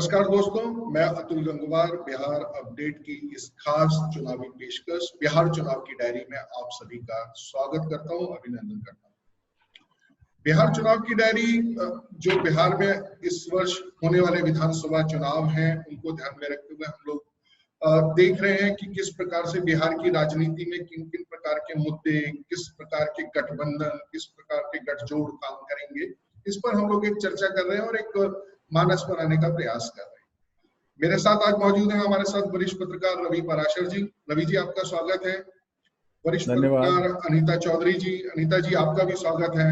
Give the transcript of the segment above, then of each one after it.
नमस्कार दोस्तों, मैं अतुल गंगवार बिहार अपडेट की इस खास चुनावी पेशकश बिहार चुनाव की डायरी में आप सभी का स्वागत करता हूं, अभिनंदन करता हूं। बिहार चुनाव की डायरी जो बिहार में इस वर्ष होने वाले विधानसभा चुनाव हैं उनको ध्यान में रखते हुए हम लोग देख रहे हैं कि किस प्रकार से बिहार की राजनीति में किन किन प्रकार के मुद्दे, किस प्रकार के गठबंधन, किस प्रकार के गठजोड़ काम करेंगे, इस पर हम लोग एक चर्चा कर रहे हैं और एक मानस बनाने का प्रयास कर रहे हैं। मेरे साथ आज मौजूद हैं हमारे साथ वरिष्ठ पत्रकार रवि पराशर जी। रवि जी, आपका स्वागत है। वरिष्ठ पत्रकार अनीता चौधरी जी, अनीता जी आपका भी स्वागत है।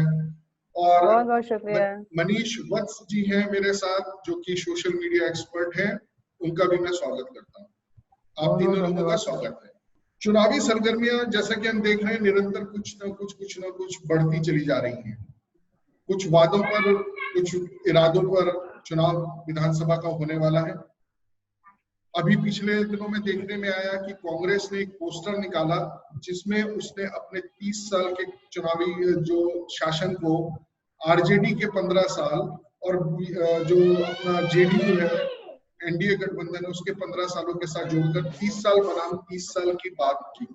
और बहुत बहुत शुक्रिया। मनीष वत्स जी हैं मेरे साथ, जो कि सोशल मीडिया एक्सपर्ट हैं, उनका भी मैं स्वागत करता हूँ। आप तीनों लोगों का स्वागत है। चुनावी सरगर्मियां जैसा कि हम देख रहे हैं निरंतर कुछ न कुछ बढ़ती चली जा रही हैं। कुछ वादों पर, कुछ इरादों पर चुनाव विधानसभा का होने वाला है। अभी पिछले दिनों में देखने में आया कि कांग्रेस ने एक पोस्टर निकाला जिसमें उसने अपने 30 साल के चुनावी जो शासन को आरजेडी के 15 साल और जो अपना जेडीयू है, एनडीए गठबंधन है, उसके 15 सालों के साथ जोड़कर 30 साल बनाम 30 साल की बात की।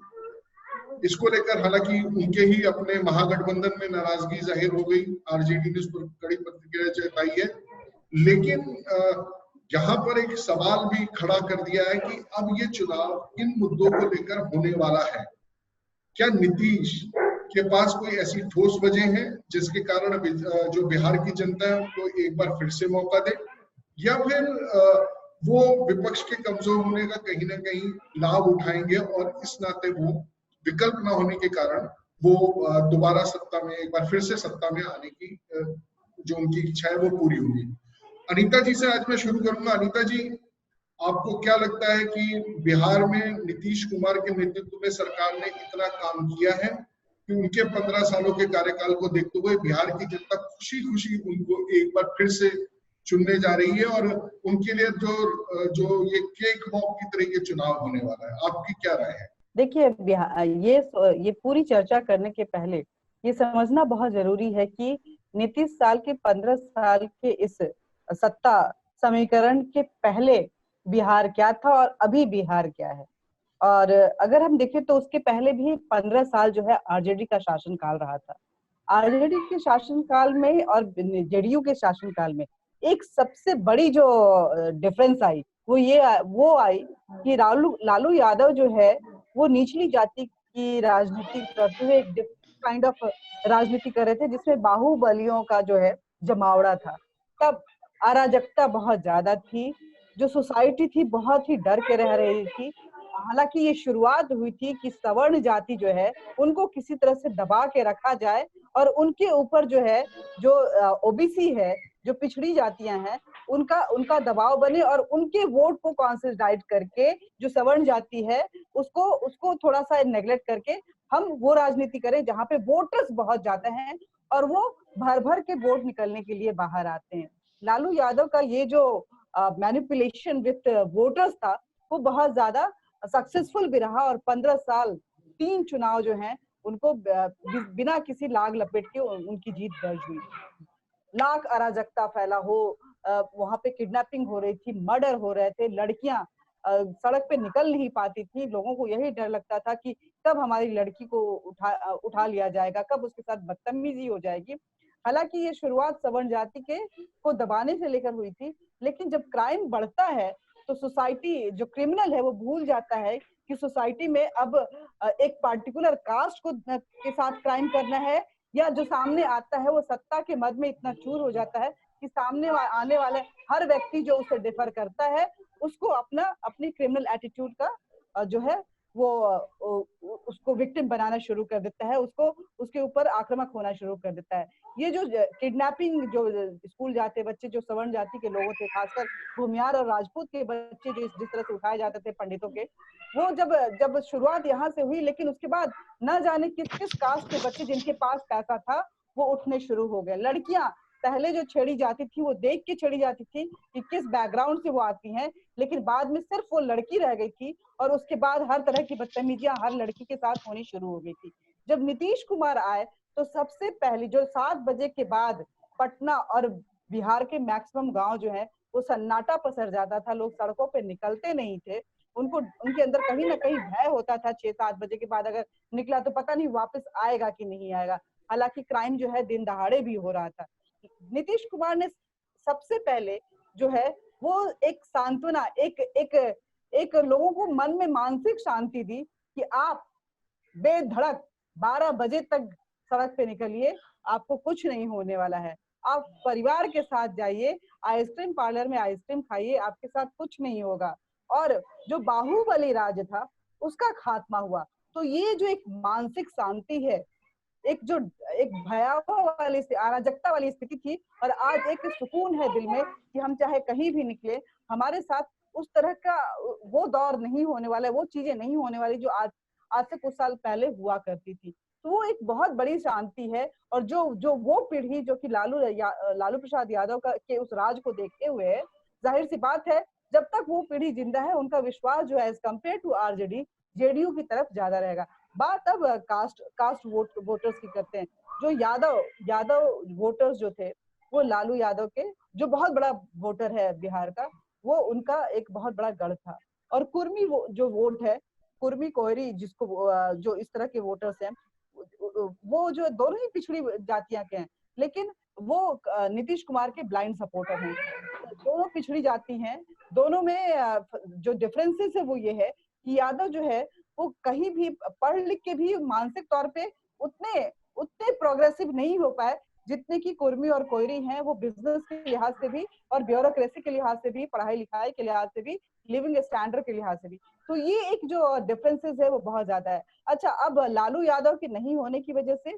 इसको लेकर हालांकि उनके ही अपने महागठबंधन में नाराजगी जाहिर हो गई, आरजेडी ने उस पर कड़ी प्रतिक्रिया जताई है। लेकिन यहाँ पर एक सवाल भी खड़ा कर दिया है कि अब ये चुनाव किन मुद्दों को लेकर होने वाला है। क्या नीतीश के पास कोई ऐसी ठोस वजह है जिसके कारण जो बिहार की जनता है उनको एक बार फिर से मौका दे, या फिर वो विपक्ष के कमजोर होने का कहीं ना कहीं लाभ उठाएंगे और इस नाते वो विकल्प न होने के कारण वो दोबारा सत्ता में, एक बार फिर से सत्ता में आने की जो उनकी इच्छा है वो पूरी होगी। अनीता जी से आज मैं शुरू करूंगा। अनीता जी, आपको क्या लगता है कि बिहार में नीतीश कुमार के नेतृत्व में सरकार ने इतना काम किया है कि उनके 15 सालों के कार्यकाल को देखते हुए बिहार की जनता खुशी खुशी उनको एक बार फिर से चुनने जा रही है और उनके लिए जो ये केक वॉक की तरह ये चुनाव होने वाला है, आपकी क्या राय है? देखिए, ये पूरी चर्चा करने के पहले ये समझना बहुत जरूरी है कि नीतीश साल के 15 साल के इस सत्ता समीकरण के पहले बिहार क्या था और अभी बिहार क्या है। और अगर हम देखें तो उसके पहले भी 15 साल जो है आरजेडी का शासन काल रहा था। आरजेडी के शासन काल में और जेडीयू के शासन काल में एक सबसे बड़ी जो डिफरेंस आई वो आई कि लालू यादव जो है वो निचली जाति की राजनीति करते हुए एक डिफरेंट काइंड ऑफ राजनीति कर रहे थे, जिसमें बाहुबलियों का जो है जमावड़ा था। तब अराजकता बहुत ज्यादा थी, जो सोसाइटी थी बहुत ही डर के रह रही थी। हालांकि ये शुरुआत हुई थी कि सवर्ण जाति जो है उनको किसी तरह से दबा के रखा जाए और उनके ऊपर जो है जो ओबीसी है, जो पिछड़ी जातियां हैं, उनका दबाव बने और उनके वोट को कॉन्सोलिडेट करके जो सवर्ण जाति है उसको थोड़ा सा नेग्लेक्ट करके हम वो राजनीति करें जहाँ पे वोटर्स बहुत ज्यादा हैं और वो भर भर के वोट निकलने के लिए बाहर आते हैं। लालू यादव का ये जो मैनिपुलेशन विथ वोटर्स था वो बहुत ज्यादा सक्सेसफुल भी रहा और 15 साल 3 चुनाव जो हैं उनको बिना किसी लाग लपेट के उनकी जीत दर्ज हुई। लाख अराजकता फैला हो, वहां पे किडनैपिंग हो रही थी, मर्डर हो रहे थे, लड़कियां सड़क पे निकल नहीं पाती थी। लोगों को यही डर लगता था कि कब हमारी लड़की को उठा लिया जाएगा, कब उसके साथ बदतमीजी हो जाएगी। हालांकि ये शुरुआत सवर्ण जाति के को दबाने से लेकर हुई थी, लेकिन जब क्राइम बढ़ता है तो सोसाइटी जो क्रिमिनल है वो भूल जाता है कि सोसाइटी में अब एक पार्टिकुलर कास्ट को के साथ क्राइम करना है, या जो सामने आता है वो सत्ता के मद में इतना चूर हो जाता है कि सामने आने वाले हर व्यक्ति जो उसे डिफर करता है उसको अपनी क्रिमिनल एटीट्यूड का जो है वो उसको विक्टिम बनाना शुरू कर देता है, उसके ऊपर आक्रामक होना शुरू कर देता है। ये जो किडनैपिंग, जो स्कूल जाते बच्चे जो सवर्ण जाति के लोगों थे, खासकर भूमियार और राजपूत के बच्चे जो जिस तरह से उठाए जाते थे पंडितों के, वो जब शुरुआत यहाँ से हुई, लेकिन उसके बाद न जाने किस किस कास्ट के बच्चे जिनके पास पैसा था वो उठने शुरू हो गए। लड़कियां पहले जो छेड़ी जाती थी वो देख के छेड़ी जाती थी कि किस बैकग्राउंड से वो आती हैं, लेकिन बाद में सिर्फ वो लड़की रह गई थी और उसके बाद हर तरह की बदतमीजियां हर लड़की के साथ होनी शुरू हो गई थी। जब नीतीश कुमार आए तो सबसे पहली जो 7 बजे के बाद पटना और बिहार के मैक्सिमम गांव जो है वो सन्नाटा पसर जाता था, लोग सड़कों पे निकलते नहीं थे, उनको उनके अंदर कहीं ना कहीं भय होता था 6-7 बजे के बाद अगर निकला तो पता नहीं वापस आएगा कि नहीं आएगा। हालांकि क्राइम जो है दिन दहाड़े भी हो रहा था। नीतीश कुमार ने सबसे पहले जो है वो एक सांत्वना, एक एक एक लोगों को मन में मानसिक शांति दी कि आप बेधड़क 12 बजे तक सड़क पे निकलिए, आपको कुछ नहीं होने वाला है। आप परिवार के साथ जाइए, आइसक्रीम पार्लर में आइसक्रीम खाइए, आपके साथ कुछ नहीं होगा। और जो बाहुबली राज था उसका खात्मा हुआ। तो ये जो एक मानसिक शांति है, एक जो एक भयावह वाली अराजकता वाली स्थिति थी, और आज एक सुकून है दिल में कि हम चाहे कहीं भी निकले, हमारे साथ उस तरह का वो दौर नहीं होने वाला है, वो चीजें नहीं होने वाली जो आज से कुछ साल पहले हुआ करती थी। तो वो एक बहुत बड़ी शांति है। और जो जो वो पीढ़ी जो कि लालू प्रसाद यादव के उस राज को देखते हुए है, जाहिर सी बात है जब तक वो पीढ़ी जिंदा है उनका विश्वास जो है as compare to RJD, JDU की तरफ ज्यादा रहेगा। बात अब कास्ट वोटर्स की करते हैं। जो यादव वोटर्स जो थे, वो लालू यादव के, जो बहुत बड़ा वोटर है बिहार का, वो उनका एक बहुत बड़ा गढ़ था। और कुर्मी जो वोट है, कुर्मी कोहरी जिसको जो इस तरह के वोटर्स हैं, वो जो दोनों ही पिछड़ी जातियां के हैं, लेकिन वो नीतीश कुमार के ब्लाइंड सपोर्टर हैं। दोनों पिछड़ी जाति हैं, दोनों में जो डिफरेंसेस है वो ये है कि यादव जो है वो कहीं भी पढ़ लिख के भी मानसिक तौर पे उतने उतने प्रोग्रेसिव नहीं हो पाए जितने की कुर्मी और कोयरी हैं। वो बिजनेस के लिहाज से भी और ब्यूरोक्रेसी के लिहाज से भी, पढ़ाई लिखाई के लिहाज से भी, लिविंग स्टैंडर्ड के लिहाज से भी। तो ये एक जो डिफरेंसेस है वो बहुत ज्यादा है। अच्छा, अब लालू यादव के नहीं होने की वजह से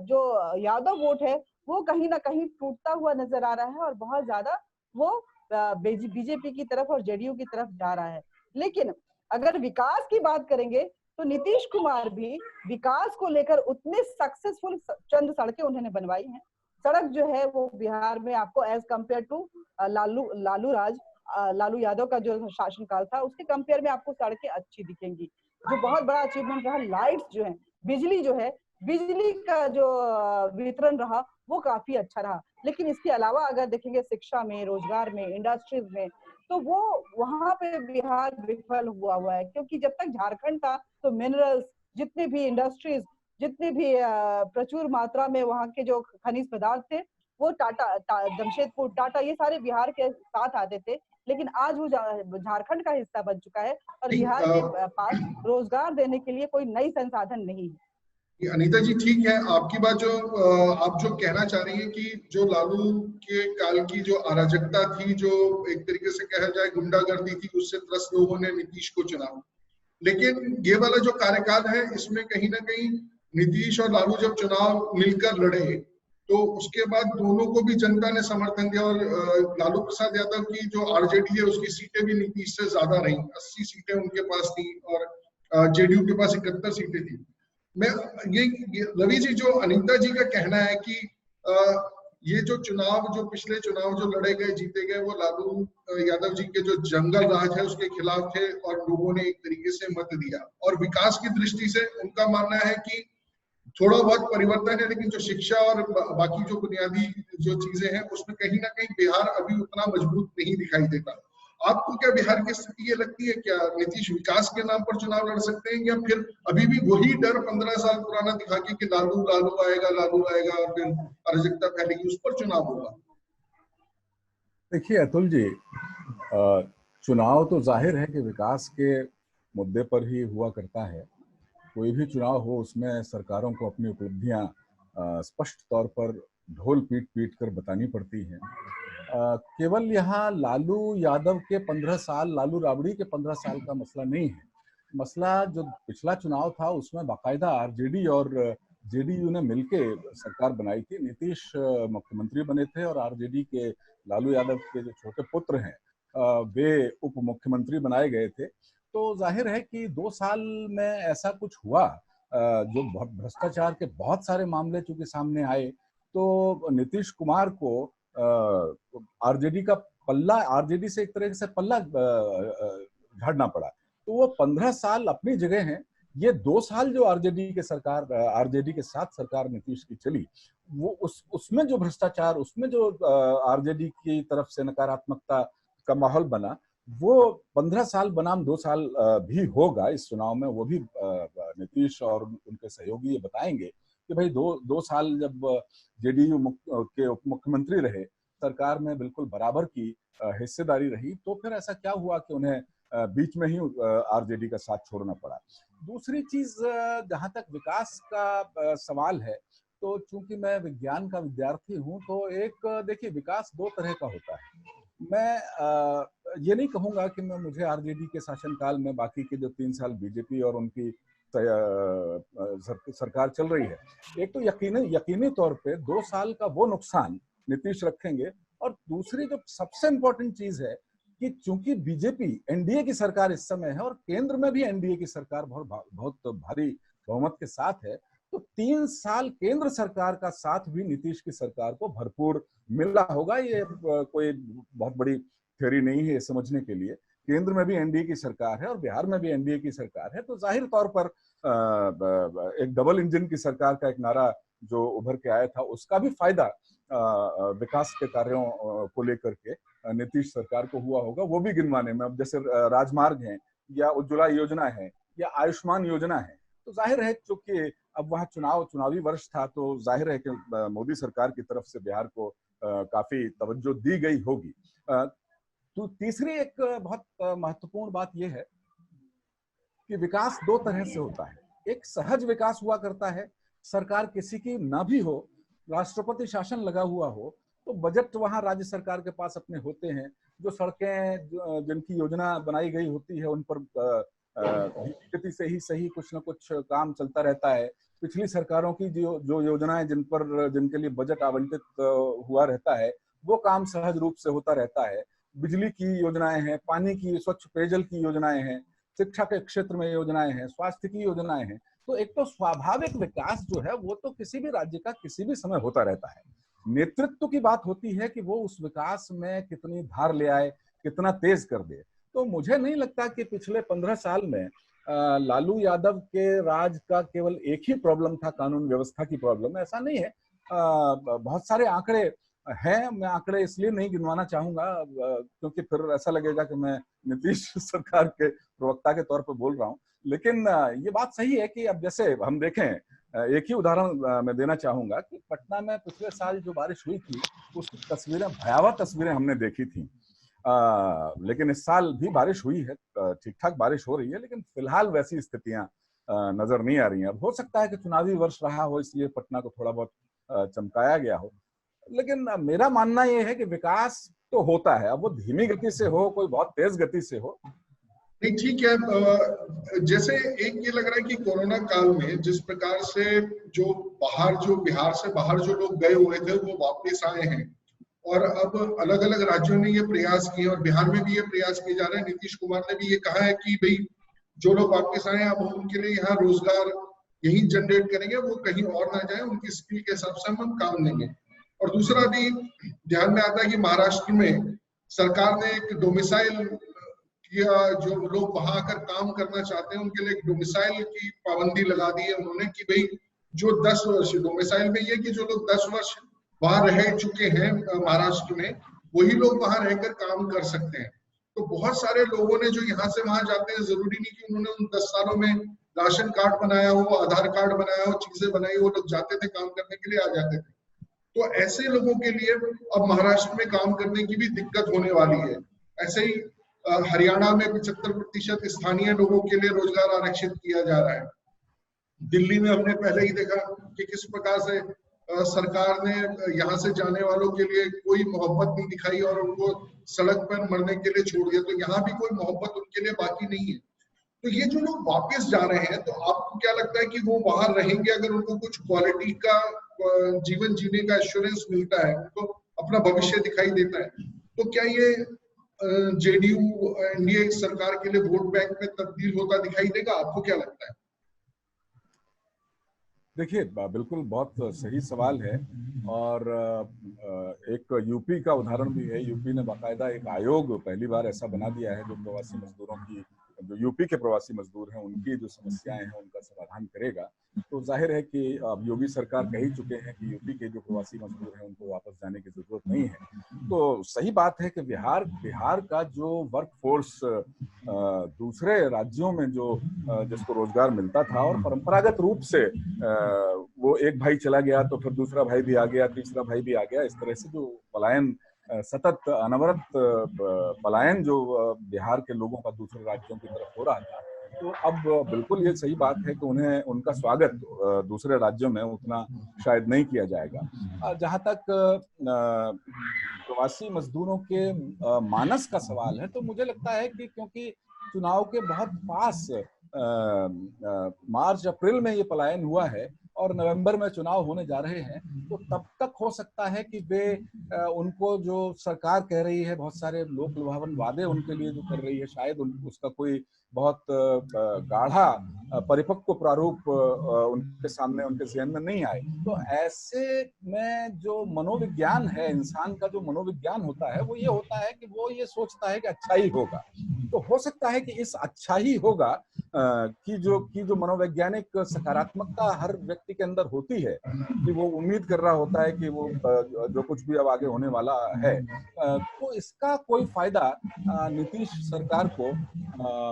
जो यादव वोट है वो कहीं ना कहीं टूटता हुआ नजर आ रहा है और बहुत ज्यादा वो बीजेपी की तरफ और जेडीयू की तरफ जा रहा है। लेकिन अगर विकास की बात करेंगे तो नीतीश कुमार भी विकास को लेकर उतने सक्सेसफुल चंद सड़कें उन्होंने बनवाई हैं। सड़क जो है वो बिहार में आपको as compare to Lalu Yadav का जो शासनकाल था उसके कंपेयर में आपको सड़कें अच्छी दिखेंगी। जो बहुत बड़ा अचीवमेंट रहा, लाइट्स जो है, बिजली जो है, बिजली का जो वितरण रहा वो काफी अच्छा रहा। लेकिन इसके अलावा अगर देखेंगे शिक्षा में, रोजगार में, इंडस्ट्रीज में, तो वो वहां पे बिहार विफल हुआ है। क्योंकि जब तक झारखंड था तो मिनरल्स, जितने भी इंडस्ट्रीज, जितने भी प्रचुर मात्रा में वहां के जो खनिज पदार्थ थे, वो जमशेदपुर, टाटा, ये सारे बिहार के साथ आते थे। लेकिन आज वो झारखंड का हिस्सा बन चुका है और बिहार के पास रोजगार देने के लिए कोई नई संसाधन नहीं है। अनीता जी, ठीक है आपकी बात। जो आप जो कहना चाह रही हैं कि जो लालू के काल की जो अराजकता थी, जो एक तरीके से कहा जाए गुंडागर्दी थी, उससे त्रस्त लोगों ने नीतीश को चुना। लेकिन ये वाला जो कार्यकाल है इसमें कहीं ना कहीं नीतीश और लालू जब चुनाव मिलकर लड़े तो उसके बाद दोनों को भी जनता ने समर्थन दिया। और लालू प्रसाद यादव की जो आरजेडी है उसकी सीटें भी नीतीश से ज्यादा रही, 80 सीटें उनके पास थी और जेडीयू के पास 71 सीटें थी। मैं ये रवि जी, जो अनीता जी का कहना है कि ये जो चुनाव, जो पिछले चुनाव जो लड़े गए, जीते गए, वो लालू यादव जी के जो जंगल राज है उसके खिलाफ थे और लोगों ने एक तरीके से मत दिया। और विकास की दृष्टि से उनका मानना है कि थोड़ा बहुत परिवर्तन है, लेकिन जो शिक्षा और बाकी जो बुनियादी जो चीजें हैं उसमें कहीं ना कहीं बिहार अभी उतना मजबूत नहीं दिखाई देता। आपको क्या बिहार की स्थिति ये लगती है, क्या नीतीश विकास के नाम पर चुनाव लड़ सकते हैं, या फिर अभी भी वही डर 15 साल पुराना दिखा के कि लालू लालू आएगा और फिर अराजकता फैलेगी, उस पर चुनाव होगा? देखिए अतुल जी, चुनाव तो जाहिर है कि विकास के मुद्दे पर ही हुआ करता है। कोई भी चुनाव हो उसमें सरकारों को अपनी उपलब्धियां स्पष्ट तौर पर ढोल पीट पीट कर बतानी पड़ती हैं। केवल यहाँ लालू यादव के 15 साल, लालू राबड़ी के 15 साल का मसला नहीं है। मसला जो पिछला चुनाव था उसमें बाकायदा आरजेडी और जेडीयू ने मिलके सरकार बनाई थी। नीतीश मुख्यमंत्री बने थे और आरजेडी के लालू यादव के जो छोटे पुत्र हैं वे उप मुख्यमंत्री बनाए गए थे। तो जाहिर है कि 2 साल में ऐसा कुछ हुआ, जो भ्रष्टाचार के बहुत सारे मामले चूंकि सामने आए, तो नीतीश कुमार को आरजेडी का पल्ला, आरजेडी से एक तरह से पल्ला झाड़ना पड़ा। तो वो 15 साल अपनी जगह हैं, ये 2 साल जो आरजेडी के साथ सरकार नीतीश की चली, वो उसमें जो भ्रष्टाचार, उसमें जो आरजेडी की तरफ से नकारात्मकता का माहौल बना, वो 15 साल बनाम 2 साल भी होगा इस चुनाव में। वो भी नीतीश और उनके सहयोगी ये बताएंगे कि भाई 2 साल जब जेडीयू के उप मुख्यमंत्री रहे, सरकार में बिल्कुल बराबर की हिस्सेदारी रही, तो फिर ऐसा क्या हुआ कि उन्हें बीच में ही आरजेडी का साथ छोड़ना पड़ा। दूसरी चीज, जहां तक विकास का सवाल है, तो चूंकि मैं विज्ञान का विद्यार्थी हूं, तो एक देखिए, विकास 2 तरह का होता है। मैं ये नहीं कहूंगा कि मुझे आरजेडी के शासनकाल में बाकी के जो 3 साल बीजेपी और उनकी सरकार चल रही है, एक तो यकीनी तौर पे 2 साल का वो नुकसान नीतीश रखेंगे, और दूसरी जो सबसे इंपॉर्टेंट चीज है कि चूंकि बीजेपी एनडीए की सरकार इस समय है और केंद्र में भी एनडीए की सरकार बहुत भारी बहुमत के साथ है, तो 3 साल केंद्र सरकार का साथ भी नीतीश की सरकार को भरपूर मिला होगा। ये कोई बहुत बड़ी थ्योरी नहीं है ये समझने के लिए। केंद्र में भी एनडीए की सरकार है और बिहार में भी एनडीए की सरकार है, तो जाहिर तौर पर एक डबल इंजन की सरकार का एक नारा जो उभर के आया था, उसका भी फायदा विकास के कार्यों को लेकर के नीतीश सरकार को हुआ होगा, वो भी गिनवाने में। अब जैसे राजमार्ग हैं, या उज्ज्वला योजना है, या आयुष्मान योजना है, तो जाहिर है क्योंकि अब वहाँ चुनावी वर्ष था, तो जाहिर है कि मोदी सरकार की तरफ से बिहार को काफी तवज्जो दी गई होगी। तो तीसरी एक बहुत महत्वपूर्ण बात यह है कि विकास 2 तरह से होता है। एक सहज विकास हुआ करता है, सरकार किसी की ना भी हो, राष्ट्रपति शासन लगा हुआ हो, तो बजट वहां राज्य सरकार के पास अपने होते हैं। जो सड़कें जिनकी योजना बनाई गई होती है, उन पर गति से ही सही कुछ ना कुछ काम चलता रहता है। पिछली सरकारों की जो योजनाएं जिनके लिए बजट आवंटित हुआ रहता है, वो काम सहज रूप से होता रहता है। बिजली की योजनाएं हैं, पानी की, स्वच्छ पेयजल की योजनाएं हैं, शिक्षा के क्षेत्र में योजनाएं हैं, स्वास्थ्य की योजनाएं हैं। तो एक तो स्वाभाविक विकास जो है वो तो किसी भी राज्य का किसी भी समय होता रहता है। नेतृत्व की बात होती है कि वो उस विकास में कितनी धार ले आए, कितना तेज कर दे। तो मुझे नहीं लगता कि पिछले 15 साल में लालू यादव के राज का केवल एक ही प्रॉब्लम था, कानून व्यवस्था की प्रॉब्लम। ऐसा नहीं है, बहुत सारे आंकड़े हैं। मैं आंकड़े इसलिए नहीं गिनवाना चाहूंगा क्योंकि फिर ऐसा लगेगा कि मैं नीतीश सरकार के प्रवक्ता के तौर पर बोल रहा हूं। लेकिन ये बात सही है कि अब जैसे हम देखें, एक ही उदाहरण मैं देना चाहूंगा कि पटना में पिछले साल जो बारिश हुई थी, उसकी तस्वीरें, भयावह तस्वीरें हमने देखी थी। लेकिन इस साल भी बारिश हुई है, ठीक ठाक बारिश हो रही है, लेकिन फिलहाल वैसी स्थितियां नजर नहीं आ रही हैं। अब हो सकता है कि चुनावी वर्ष रहा हो, इसलिए पटना को थोड़ा बहुत चमकाया गया हो, लेकिन मेरा मानना यह है कि विकास तो होता है। अब वो धीमी गति से हो, कोई बहुत तेज गति से हो, नहीं, ठीक है। जैसे एक ये लग रहा है कि कोरोना काल में जिस प्रकार से जो बिहार से बाहर जो लोग गए हुए थे वो वापस आए हैं, और अब अलग अलग राज्यों ने ये प्रयास किए और बिहार में भी ये प्रयास किए जा रहे हैं। नीतीश कुमार ने भी ये कहा है कि भाई जो लोग वापस आए हैं, अब हम उनके लिए यहाँ रोजगार यही जनरेट करेंगे, वो कहीं और ना जाए, उनकी स्किल के हिसाब से हम काम देंगे। और दूसरा भी ध्यान में आता है कि महाराष्ट्र में सरकार ने एक डोमिसाइल किया, जो लोग वहां आकर काम करना चाहते हैं उनके लिए एक डोमिसाइल की पाबंदी लगा दी है उन्होंने कि भाई जो 10 वर्ष डोमिसाइल में ये कि जो लोग 10 वर्ष वहां रह चुके हैं महाराष्ट्र में, वही लोग वहां रहकर काम कर सकते हैं। तो बहुत सारे लोगों ने जो यहाँ से वहां जाते हैं, जरूरी नहीं कि उन्होंने उन 10 सालों में राशन कार्ड बनाया हो, आधार कार्ड बनाया हो, चीजें बनाई, वो लोग जाते थे काम करने के लिए, आ जाते थे। तो ऐसे लोगों के लिए अब महाराष्ट्र में काम करने की भी दिक्कत होने वाली है। ऐसे ही हरियाणा में 75% स्थानीय लोगों के लिए रोजगार आरक्षित किया जा रहा है। दिल्ली में हमने पहले ही देखा कि किस प्रकार से सरकार ने यहाँ से जाने वालों के लिए कोई मोहब्बत नहीं दिखाई और उनको सड़क पर मरने के लिए छोड़ दिया। तो यहाँ भी कोई मोहब्बत उनके लिए बाकी नहीं है। तो ये जो लोग वापस जा रहे हैं, तो आपको क्या लगता है कि वो वहां रहेंगे अगर उनको कुछ क्वालिटी का जीवन जीने का एश्योरेंस मिलता है, उनको अपना भविष्य दिखाई देता है, तो क्या ये जेडीयू एनडीए सरकार के लिए वोट बैंक में तब्दील होता दिखाई देगा? आपको क्या लगता है? देखिए, बिल्कुल बहुत सही सवाल है। और एक यूपी का उदाहरण भी है। यूपी ने बाकायदा एक आयोग पहली बार ऐसा बना दिया है जो प्रवासी मजदूरों की जो यूपी के प्रवासी मजदूर हैं उनकी जो समस्याएं हैं उनका समाधान करेगा। तो जाहिर है कि अब योगी सरकार कह ही चुके हैं कि यूपी के जो प्रवासी मजदूर हैं उनको वापस जाने की जरूरत नहीं है। तो सही बात है कि बिहार का जो वर्क फोर्स दूसरे राज्यों में जो जिसको रोजगार मिलता था और परंपरागत रूप से वो एक भाई चला गया तो फिर दूसरा भाई भी आ गया, तीसरा भाई भी आ गया, इस तरह से जो पलायन सतत अनवरत पलायन जो बिहार के लोगों का दूसरे राज्यों की तरफ हो रहा था, तो अब बिल्कुल ये सही बात है कि उन्हें उनका स्वागत दूसरे राज्यों में उतना शायद नहीं किया जाएगा। जहां तक प्रवासी मजदूरों के मानस का सवाल है, तो मुझे लगता है कि क्योंकि चुनाव के बहुत पास मार्च अप्रैल में ये पलायन हुआ है और नवंबर में चुनाव होने जा रहे हैं, तो तब तक हो सकता है कि वे उनको जो सरकार कह रही है, बहुत सारे लोक लुभावन वादे उनके लिए जो कर रही है, शायद उसका कोई बहुत गाढ़ा परिपक्व प्रारूप उनके सामने, उनके ज़हन में नहीं आए। तो ऐसे में जो मनोविज्ञान है, इंसान का जो मनोविज्ञान होता है, वो ये होता है कि वो ये सोचता है कि अच्छा ही होगा। तो हो सकता है कि इस अच्छा ही होगा की जो मनोवैज्ञानिक सकारात्मकता हर व्यक्ति के अंदर होती है, कि वो उम्मीद कर रहा होता है कि वो जो कुछ भी अब आगे होने वाला है, तो इसका कोई फायदा नीतीश सरकार को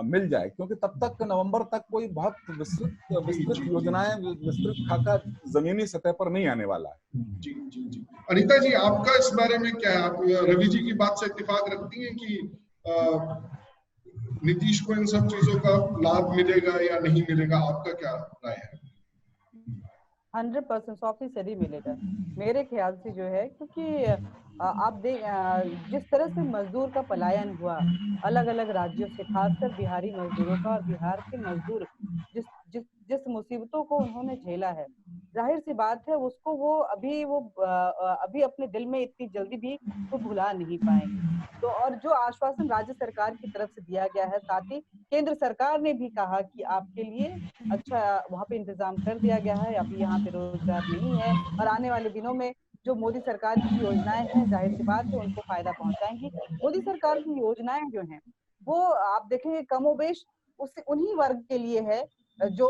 मिल जाए, क्योंकि तब तक नवंबर तक कोई बहुत विस्तृत योजनाएं, विस्तृत खाका जमीनी सतह पर नहीं आने वाला है। जी जी जी। अनीता जी, आपका इस बारे में क्या है? आप रवि जी की बात से इत्तेफाक रखती हैं कि नीतीश को इन सब चीजों का लाभ मिलेगा या नहीं मिलेगा? आपका क्या राय है? 100% 100% मिलेगा मेरे ख्याल से जो है, क्योंकि आप जिस तरह से मजदूर का पलायन हुआ अलग अलग राज्यों से, खासकर बिहारी मजदूरों का, और बिहार के मजदूर जिस जिस जिस मुसीबतों को उन्होंने झेला है, जाहिर सी बात है उसको वो अभी अपने दिल में इतनी जल्दी भी वो भुला नहीं पाएंगे। तो और जो आश्वासन राज्य सरकार की तरफ से दिया गया है, साथ ही केंद्र सरकार ने भी कहा कि आपके लिए अच्छा वहाँ पे इंतजाम कर दिया गया है, अभी यहाँ पे रोजगार नहीं है, और आने वाले दिनों में जो मोदी सरकार की योजनाएं हैं, जाहिर सी बात है उनको फायदा पहुंचाएंगी। मोदी सरकार की योजनाएं जो हैं वो आप देखेंगे कमोबेश उन्हीं वर्ग के लिए है जो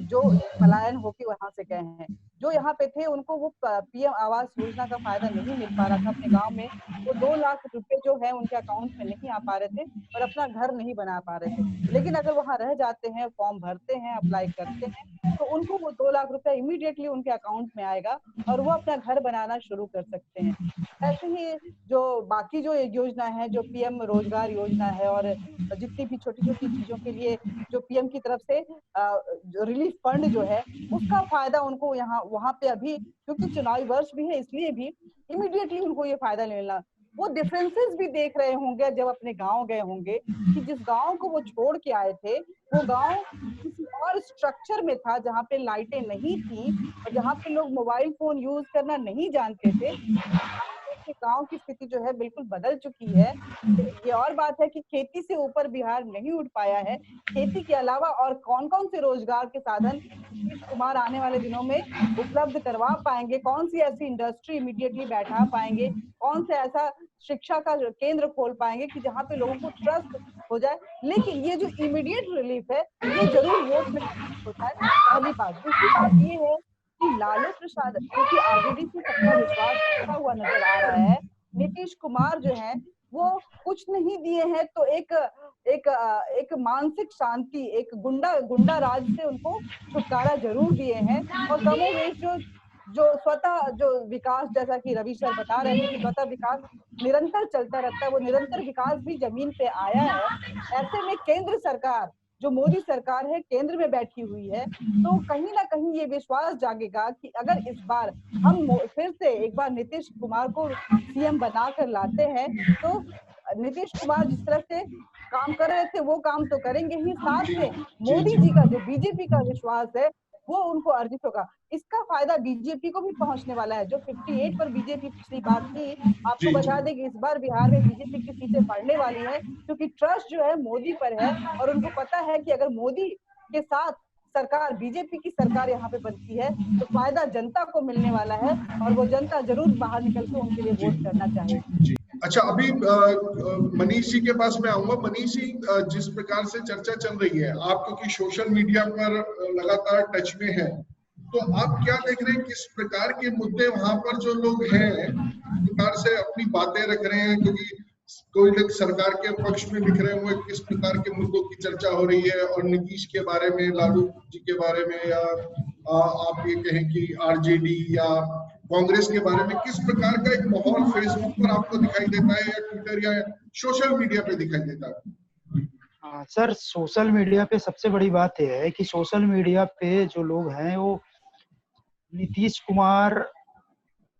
जो पलायन होके वहां से गए हैं। जो यहाँ पे थे उनको वो पीएम आवास योजना का फायदा नहीं मिल पा रहा था अपने गांव में, वो 2 लाख रुपए जो है उनके अकाउंट में नहीं आ पा रहे थे और अपना घर नहीं बना पा रहे थे। लेकिन अगर वहां रह जाते हैं, फॉर्म भरते हैं, अप्लाई करते हैं, तो उनको वो 2 लाख रुपए इमीडिएटली उनके अकाउंट में आएगा और वो अपना घर बनाना शुरू कर सकते हैं। ऐसे ही जो बाकी जो योजना है, जो पीएम रोजगार योजना है, और जितनी भी छोटी छोटी चीजों के लिए जो पीएम की तरफ से जो रिलीफ फंड जो है, उसका फायदा उनको यहाँ वहां पे अभी, क्योंकि चुनावी वर्ष भी है इसलिए भी इमीडिएटली उनको ये फायदा मिलना। वो डिफरेंसेस भी देख रहे होंगे जब अपने गांव गए होंगे कि जिस गांव को वो छोड़ के आए थे वो गांव किसी और स्ट्रक्चर में था, जहाँ पे लाइटें नहीं थी और जहाँ पे लोग मोबाइल फोन यूज करना नहीं जानते थे। गांव की स्थिति जो है बिल्कुल बदल चुकी है। ये और बात है कि खेती से ऊपर बिहार नहीं उठ पाया है। खेती के अलावा और कौन कौन से रोजगार के साधन नीतीश कुमार आने वाले दिनों में उपलब्ध करवा पाएंगे, कौन सी ऐसी इंडस्ट्री इमीडिएटली बैठा पाएंगे, कौन से ऐसा शिक्षा का केंद्र खोल पाएंगे कि जहाँ पे लोगों को ट्रस्ट हो जाए। लेकिन ये जो इमीडिएट रिलीफ है ये जरूर वोट में होता है, पहली बात। दूसरी बात ये है कि लालू प्रसाद क्योंकि आरजेडी से सबका विश्वास टूटा हुआ नजर आ रहा है, नीतीश कुमार जो है वो कुछ नहीं दिए हैं तो एक मानसिक शांति, एक गुंडा राज से उनको छुटकारा जरूर दिए हैं। और कमोवेश जो स्वतः जो विकास, जैसा कि रवि सर बता रहे थे कि स्वतः विकास निरंतर चलता रहता है, वो निरंतर विकास भी जमीन पे आया है। ऐसे में केंद्र सरकार, जो मोदी सरकार है, केंद्र में बैठी हुई है, तो कहीं ना कहीं ये विश्वास जागेगा कि अगर इस बार हम फिर से एक बार नीतीश कुमार को सीएम बनाकर लाते हैं तो नीतीश कुमार जिस तरह से काम कर रहे थे वो काम तो करेंगे ही, साथ में मोदी जी का जो बीजेपी का विश्वास है वो उनको अर्जित होगा। इसका फायदा बीजेपी को भी पहुंचने वाला है। जो 58 पर बीजेपी पिछली बात थी, आपको बता दें कि इस बार बिहार में बीजेपी की सीटें बढ़ने वाली है, क्योंकि ट्रस्ट जो है मोदी पर है और उनको पता है कि अगर मोदी के साथ सरकार, बीजेपी की सरकार यहाँ पे बनती है तो फायदा जनता को मिलने वाला है और वो जनता जरूर बाहर निकल के उनके लिए वोट करना चाहेगी। अच्छा, अभी मनीष जी के पास मैं आऊंगा। मनीष जी, जिस प्रकार से चर्चा चल रही है, आप क्योंकि सोशल मीडिया पर लगातार टच में हैं, तो आप क्या देख रहे हैं, किस प्रकार के मुद्दे वहां पर जो लोग हैं किस प्रकार से अपनी बातें रख रहे हैं? क्योंकि कोई लोग सरकार के पक्ष में लिख रहे हुए, किस प्रकार के मुद्दों की चर्चा हो रही है, और नीतीश के बारे में, लालू जी के बारे में, या आप ये कहें कि आरजेडी या कांग्रेस के बारे में, किस प्रकार का एक माहौल फेसबुक पर आपको दिखाई देता है, या ट्विटर या सोशल मीडिया पे दिखाई देता है? सर, सोशल मीडिया पे सबसे बड़ी बात यह है कि सोशल मीडिया पे जो लोग हैं वो नीतीश कुमार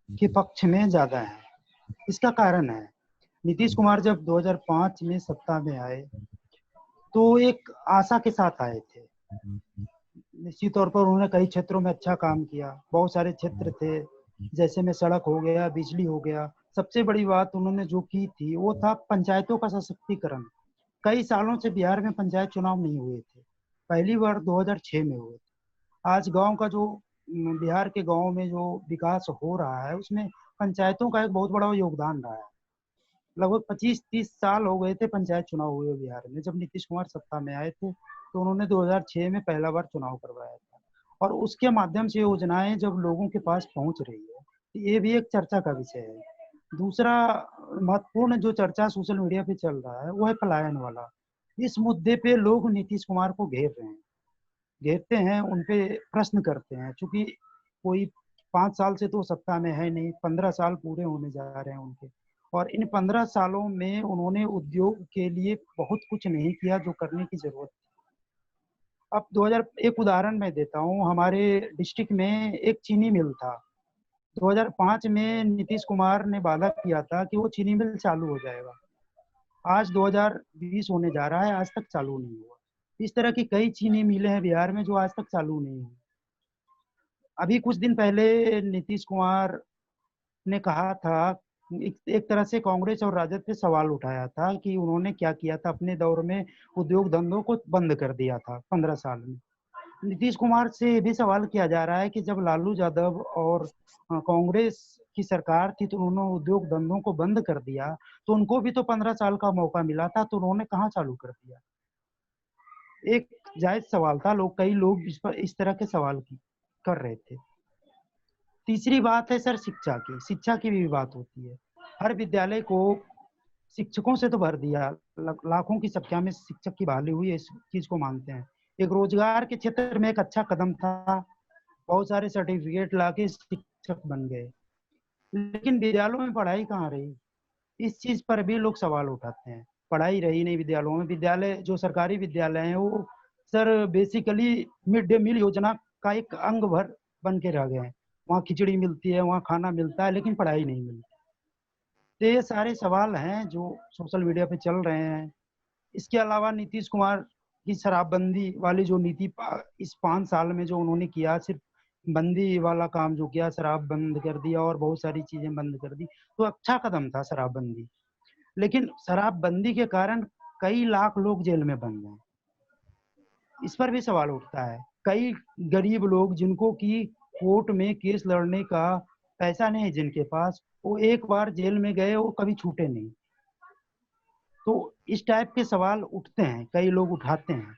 के पक्ष में ज्यादा है। इसका कारण है, नीतीश कुमार जब 2005 में सत्ता में आए तो एक आशा के साथ आए थे। निश्चित तौर पर उन्होंने कई क्षेत्रों में अच्छा काम किया। बहुत सारे क्षेत्र थे, जैसे में सड़क हो गया, बिजली हो गया। सबसे बड़ी बात उन्होंने जो की थी वो था पंचायतों का सशक्तिकरण। कई सालों से बिहार में पंचायत चुनाव नहीं हुए थे, पहली बार 2006 में हुए थे। आज गांव का जो बिहार के गांव में जो विकास हो रहा है उसमें पंचायतों का एक बहुत बड़ा योगदान रहा है। लगभग 25-30 साल हो गए थे पंचायत चुनाव हुए बिहार में। जब नीतीश कुमार सत्ता में आए थे तो उन्होंने 2006 में पहला बार चुनाव करवाया था, और उसके माध्यम से योजनाएं जब लोगों के पास पहुंच रही है तो ये भी एक चर्चा का विषय है। दूसरा महत्वपूर्ण जो चर्चा सोशल मीडिया पे चल रहा है वो है पलायन वाला। इस मुद्दे पे लोग नीतीश कुमार को घेरते हैं, उनपे प्रश्न करते हैं। चूंकि कोई 5 साल से तो सत्ता में है नहीं, 15 साल पूरे होने जा रहे हैं उनके, और इन 15 सालों में उन्होंने उद्योग के लिए बहुत कुछ नहीं किया जो करने की जरूरत थी। अब 2000 एक उदाहरण मैं देता हूँ, हमारे डिस्ट्रिक्ट में एक चीनी मिल था। 2005 में नीतीश कुमार ने वादा किया था कि वो चीनी मिल चालू हो जाएगा। आज 2020 होने जा रहा है, आज तक चालू नहीं हुआ। इस तरह की कई चीनी मिलें हैं बिहार में जो आज तक चालू नहीं हुई। अभी कुछ दिन पहले नीतीश कुमार ने कहा था, एक तरह से कांग्रेस और राजद पे सवाल उठाया था कि उन्होंने क्या किया था अपने दौर में, उद्योग धंधों को बंद कर दिया था 15 साल में। नीतीश कुमार से भी सवाल किया जा रहा है कि जब लालू यादव और कांग्रेस की सरकार थी तो उन्होंने उद्योग धंधों को बंद कर दिया, तो उनको भी तो 15 साल का मौका मिला था, तो उन्होंने कहाँ चालू कर दिया? एक जायज सवाल था। कई लोग इस पर इस तरह के सवाल कर रहे थे। तीसरी बात है सर शिक्षा की भी बात होती है। हर विद्यालय को शिक्षकों से तो भर दिया, लाखों की संख्या में शिक्षक की बहाली हुई, इस चीज को मानते हैं। एक रोजगार के क्षेत्र में एक अच्छा कदम था, बहुत सारे सर्टिफिकेट लाके शिक्षक बन गए, लेकिन विद्यालयों में पढ़ाई कहाँ रही? इस चीज पर भी लोग सवाल उठाते हैं। पढ़ाई रही नहीं विद्यालयों में। विद्यालय जो सरकारी विद्यालय हैं वो sir basically mid day meal योजना का एक अंग भर बन के रह गए हैं। वहाँ खिचड़ी मिलती है, वहाँ खाना मिलता है, लेकिन पढ़ाई नहीं मिलती। तो ये सारे सवाल हैं जो सोशल मीडिया पे चल रहे हैं। इसके अलावा नीतीश कुमार की शराबबंदी वाली जो नीति इस 5 साल में जो उन्होंने किया, सिर्फ बंदी वाला काम जो किया, शराब बंद कर दिया और बहुत सारी चीजें बंद कर दी, तो अच्छा कदम था शराबबंदी। लेकिन शराबबंदी के कारण कई लाख लोग जेल में बंद हैं। इस पर भी सवाल उठता है। कई गरीब लोग जिनको की कोर्ट में केस लड़ने का पैसा नहीं, जिनके पास, वो एक बार जेल में गए वो कभी छूटे नहीं। तो इस टाइप के सवाल उठते हैं, कई लोग उठाते हैं।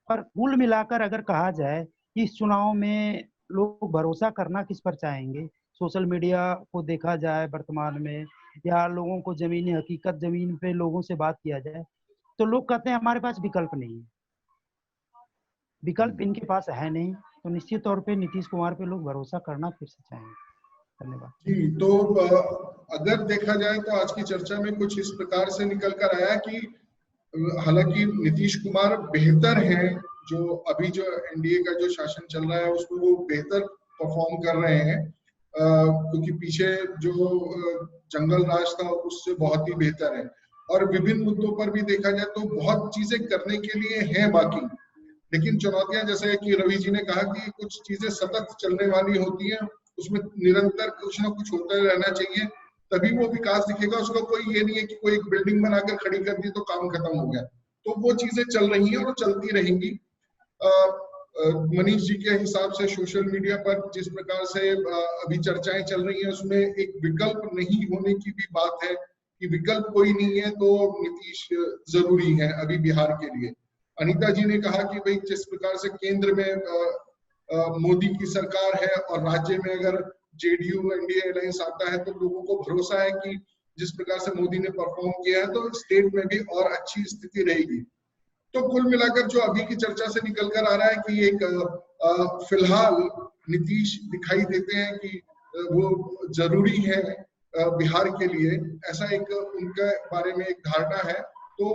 पर कुल मिलाकर अगर कहा जाए कि इस चुनाव में लोग भरोसा करना किस पर चाहेंगे, सोशल मीडिया को देखा जाए वर्तमान में, या लोगों को जमीनी हकीकत जमीन पे लोगों से बात किया जाए, तो लोग कहते हैं हमारे पास विकल्प नहीं है। विकल्प इनके पास है नहीं, तो निश्चित तौर पे नीतीश कुमार पे लोग भरोसा करना फिर से चाहेंगे। धन्यवाद जी। तो अगर देखा जाए तो आज की चर्चा में कुछ इस प्रकार से निकल कर आया कि हालांकि नीतीश कुमार बेहतर हैं, जो अभी जो एनडीए का जो शासन चल रहा है उसमें वो बेहतर परफॉर्म कर रहे हैं, क्योंकि पीछे जो जंगल राज था उससे बहुत ही बेहतर है। और विभिन्न मुद्दों पर भी देखा जाए तो बहुत चीजें करने के लिए हैं बाकी, लेकिन चुनौतियां, जैसे कि रवि जी ने कहा कि कुछ चीजें सतत चलने वाली होती हैं, उसमें निरंतर कुछ ना कुछ होता रहना चाहिए, तभी वो विकास दिखेगा। उसका कोई ये नहीं है कि कोई एक बिल्डिंग बनाकर खड़ी कर दी तो काम खत्म हो गया। तो वो चीजें चल रही हैं और चलती रहेंगी। मनीष जी के हिसाब से सोशल मीडिया पर जिस प्रकार से अभी चर्चाएं चल रही हैं उसमें एक विकल्प नहीं होने की भी बात है कि विकल्प कोई नहीं है तो नीतीश जरूरी है अभी बिहार के लिए। अनीता जी ने कहा कि भाई जिस प्रकार से केंद्र में मोदी की सरकार है और राज्य में अगर जेडीयू एनडीए अलायंस आता है तो लोगों को भरोसा है कि जिस प्रकार से मोदी ने परफॉर्म किया है तो स्टेट में भी और अच्छी स्थिति रहेगी। तो कुल मिलाकर जो अभी की चर्चा से निकल कर आ रहा है कि एक फिलहाल नीतीश दिखाई देते हैं कि वो जरूरी है बिहार के लिए, ऐसा एक उनके बारे में एक धारणा है। तो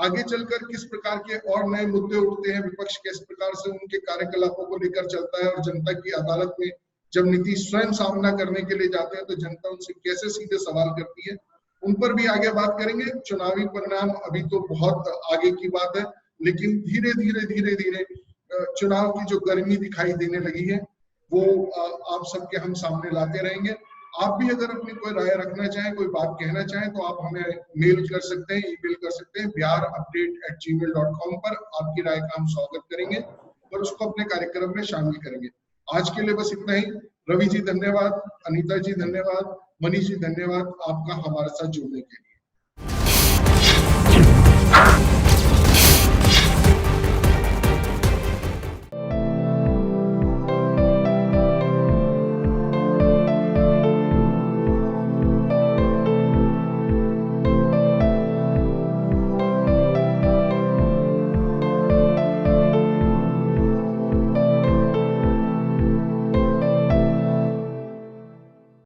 आगे चलकर किस प्रकार के और नए मुद्दे उठते हैं, विपक्ष किस प्रकार से उनके कार्यकलापों को लेकर चलता है और जनता की अदालत में जब नीतीश स्वयं सामना करने के लिए जाते हैं तो जनता उनसे कैसे सीधे सवाल करती है, उन पर भी आगे बात करेंगे। चुनावी परिणाम अभी तो बहुत आगे की बात है, लेकिन धीरे धीरे चुनाव की जो गर्मी दिखाई देने लगी है वो आप सबके हम सामने लाते रहेंगे। आप भी अगर अपनी कोई राय रखना चाहें, कोई बात कहना चाहें तो आप हमें मेल कर सकते हैं, ईमेल कर सकते हैं biharupdate@gmail.com पर। आपकी राय का हम स्वागत करेंगे और उसको अपने कार्यक्रम में शामिल करेंगे। आज के लिए बस इतना ही। रवि जी धन्यवाद, अनीता जी धन्यवाद, मनीष जी धन्यवाद आपका हमारे साथ जुड़ने के लिए।